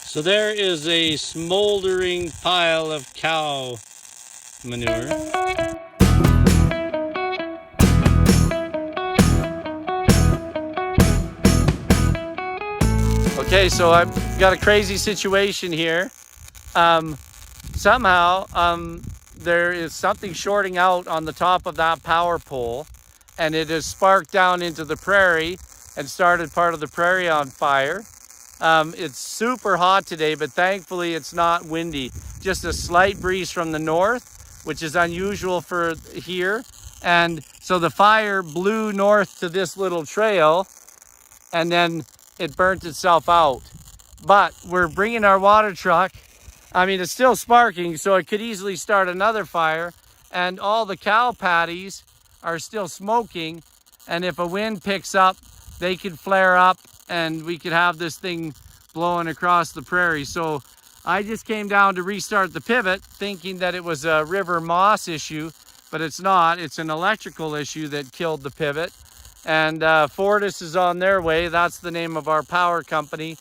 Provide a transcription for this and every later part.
So there is a smoldering pile of cow manure. Okay, so I've got a crazy situation here. Somehow there is something shorting out on the top of that power pole, and it has sparked down into the prairie and started part of the prairie on fire. It's super hot today, but thankfully it's not windy. Just a slight breeze from the north, which is unusual for here. And so the fire blew north to this little trail, and then it burnt itself out. But we're bringing our water truck. I mean, it's still sparking, so it could easily start another fire. And all the cow patties are still smoking. And if a wind picks up, they could flare up and we could have this thing blowing across the prairie. So I just came down to restart the pivot thinking that it was a river moss issue, but it's not. It's an electrical issue that killed the pivot. And Fortis is on their way. That's the name of our power company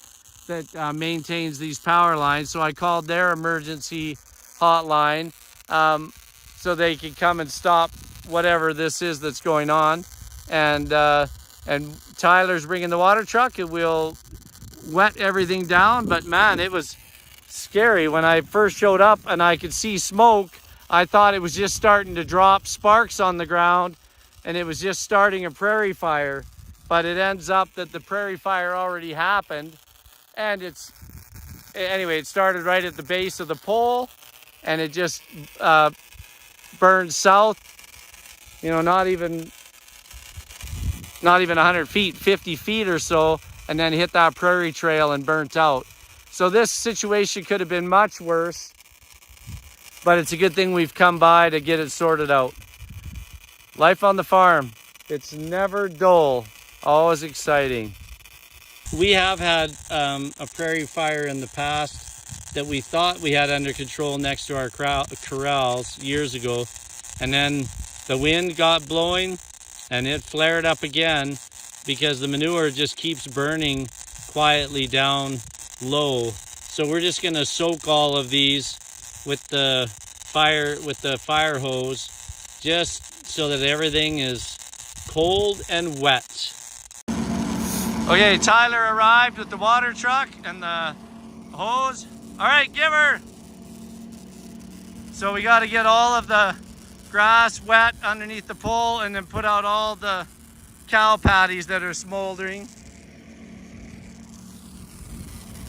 that maintains these power lines. So I called their emergency hotline so they could come and stop whatever this is that's going on. And Tyler's bringing the water truck and we'll wet everything down. But man, it was scary when I first showed up and I could see smoke. I thought it was just starting to drop sparks on the ground and it was just starting a prairie fire. But it ends up that the prairie fire already happened. And anyway, it started right at the base of the pole and it just burned south, you know, not even 100 feet, 50 feet or so, and then hit that prairie trail and burnt out. So this situation could have been much worse, but it's a good thing we've come by to get it sorted out. Life on the farm, it's never dull, always exciting. We have had a prairie fire in the past that we thought we had under control next to our corrals years ago. And then the wind got blowing and it flared up again because the manure just keeps burning quietly down low. So we're just gonna soak all of these with the fire hose just so that everything is cold and wet. Okay, Tyler arrived with the water truck and the hose. All right, give her. So we got to get all of the grass wet underneath the pole and then put out all the cow patties that are smoldering.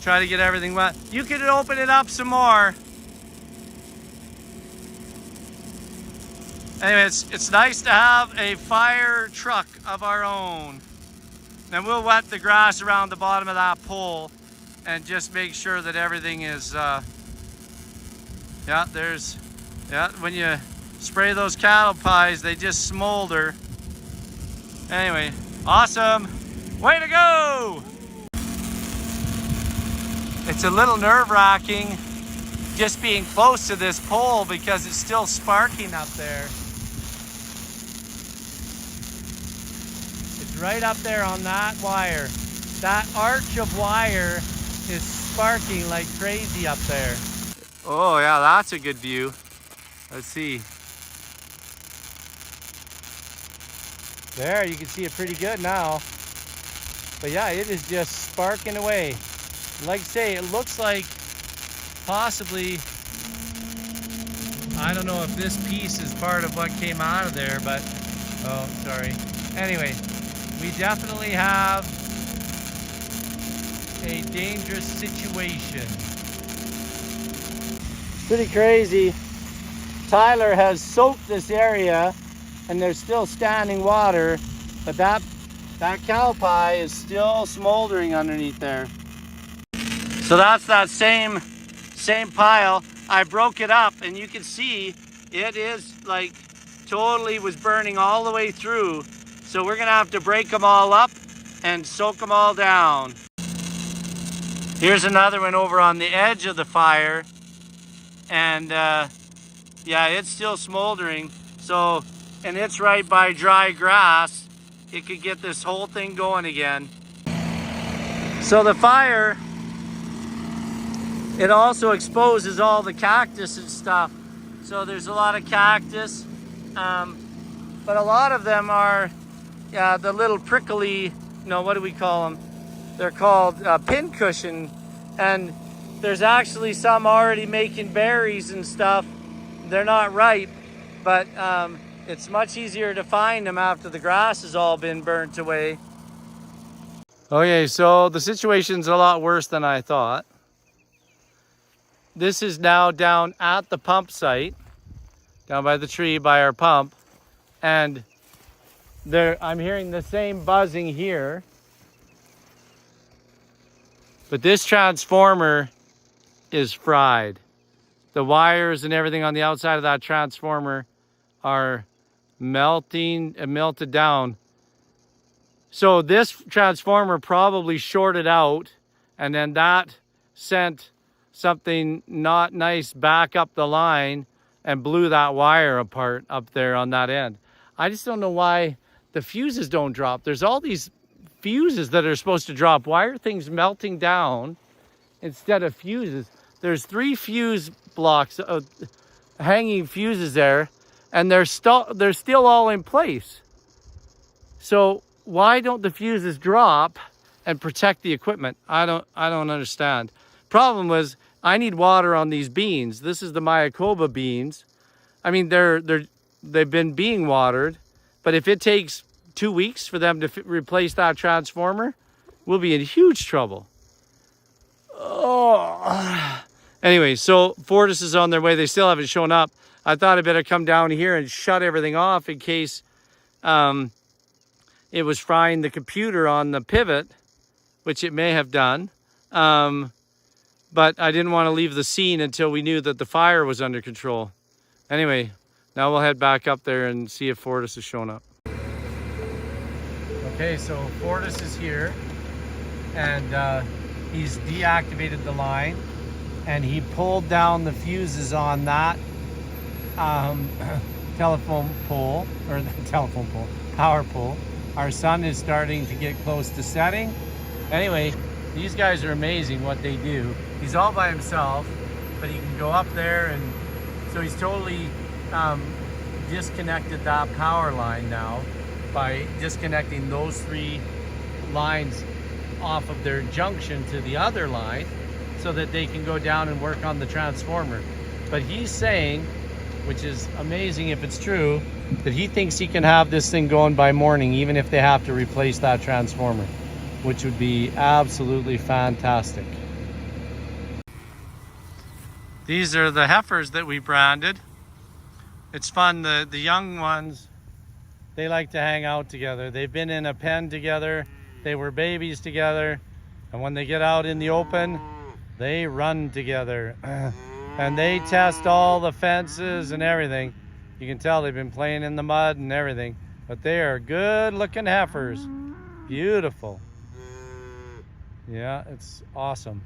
Try to get everything wet. You could open it up some more. Anyway, it's nice to have a fire truck of our own. Then we'll wet the grass around the bottom of that pole and just make sure that everything is, when you spray those cattle pies, they just smolder. Anyway, awesome. Way to go! It's a little nerve-wracking just being close to this pole because it's still sparking up there. Right up there on that wire. That arch of wire is sparking like crazy up there. Oh yeah, that's a good view. Let's see. There, you can see it pretty good now. But yeah, it is just sparking away. Like I say, it looks like possibly, I don't know if this piece is part of what came out of there, but, oh, sorry. Anyway, we definitely have a dangerous situation. Pretty crazy. Tyler has soaked this area and there's still standing water, but that cow pie is still smoldering underneath there. So that's that same pile. I broke it up and you can see it is like totally was burning all the way through. So we're gonna have to break them all up and soak them all down. Here's another one over on the edge of the fire. And yeah, it's still smoldering. So, and it's right by dry grass. It could get this whole thing going again. So the fire it also exposes all the cactus and stuff. So there's a lot of cactus, but a lot of them are the little prickly, what do we call them? They're called pincushion, and there's actually some already making berries and stuff. They're not ripe, but it's much easier to find them after the grass has all been burnt away. Okay, so the situation's a lot worse than I thought. This is now down at the pump site, down by the tree by our pump, and I'm hearing the same buzzing here. But this transformer is fried. The wires and everything on the outside of that transformer are melted down. So this transformer probably shorted out, and then that sent something not nice back up the line and blew that wire apart up there on that end. I just don't know why the fuses don't drop. There's all these fuses that are supposed to drop. Why are things melting down instead of fuses? There's 3 fuse blocks of hanging fuses there, and they're still all in place. So why don't the fuses drop and protect the equipment? I don't understand. Problem was, I need water on these beans. This is the Mayakoba beans. I mean, they've been being watered, but if it takes 2 weeks for them to replace that transformer, we'll be in huge trouble. Oh. Anyway, so Fortis is on their way. They still haven't shown up. I thought I'd better come down here and shut everything off in case it was frying the computer on the pivot, which it may have done. But I didn't want to leave the scene until we knew that the fire was under control. Anyway, now we'll head back up there and see if Fortis has shown up. Okay, so Fortis is here, and he's deactivated the line, and he pulled down the fuses on that telephone pole, or the power pole. Our sun is starting to get close to setting. Anyway, these guys are amazing what they do. He's all by himself, but he can go up there, and so he's totally disconnected that power line now by disconnecting those 3 lines off of their junction to the other line so that they can go down and work on the transformer. But he's saying, which is amazing if it's true, that he thinks he can have this thing going by morning, even if they have to replace that transformer, which would be absolutely fantastic. These are the heifers that we branded. It's fun. The young ones, they like to hang out together. They've been in a pen together. They were babies together. And when they get out in the open, they run together. And they test all the fences and everything. You can tell they've been playing in the mud and everything. But they are good looking heifers. Beautiful. Yeah, it's awesome.